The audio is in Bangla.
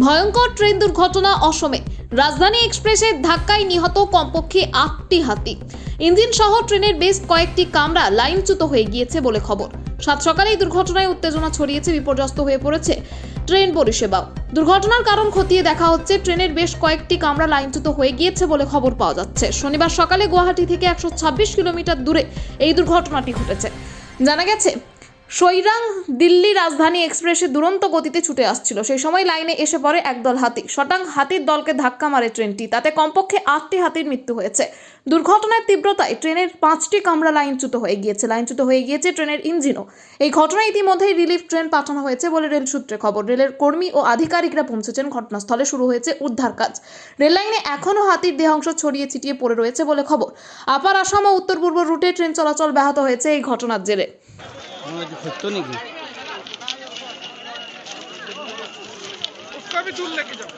ভয়ঙ্কর ট্রেন দুর্ঘটনা অসমে। রাজধানী এক্সপ্রেসের ধাক্কায় নিহত কমপক্ষে 8টি হাতি। ইঞ্জিন সহ ট্রেনের বেশ কয়েকটি কামরা লাইনচ্যুত হয়ে গিয়েছে বলে খবর। সাত সকালে এই দুর্ঘটনায় উত্তেজনা ছড়িয়েছে, বিপর্যস্ত হয়ে পড়েছে ট্রেন পরিষেবাও। দুর্ঘটনার কারণ খতিয়ে দেখা হচ্ছে। ট্রেনের বেশ কয়েকটি কামরা লাইনচ্যুত হয়ে গিয়েছে বলে খবর পাওয়া যাচ্ছে। শনিবার সকালে গুয়াহাটি থেকে 126 কিলোমিটার দূরে এই দুর্ঘটনাটি ঘটেছে। জানা গেছে, সৈরাং দিল্লি রাজধানী এক্সপ্রেসে দুরন্ত গতিতে ছুটে আসছিল। সেই সময় লাইনে এসে পড়ে একদল হাতি। শটাং হাতির দলকে ধাক্কা মারে ট্রেনটি। তাতে কমপক্ষে 8টি হাতির মৃত্যু হয়েছে। দুর্ঘটনার তীব্রতায় ট্রেনের 5টি কামরা লাইনচ্যুত হয়ে গিয়েছে ট্রেনের ইঞ্জিনও। এই ঘটনায় ইতিমধ্যেই রিলিফ ট্রেন পাঠানো হয়েছে বলে রেল সূত্রে খবর। রেলের কর্মী ও আধিকারিকরা পৌঁছেছেন ঘটনাস্থলে। শুরু হয়েছে উদ্ধার কাজ। রেল লাইনে এখনও হাতির দেহাংশ ছড়িয়ে ছিটিয়ে পড়ে রয়েছে বলে খবর। আপার আসাম ও উত্তর পূর্ব রুটে ট্রেন চলাচল ব্যাহত হয়েছে এই ঘটনার জেরে। खुद नहीं उसका भी दूर लेके जाओ।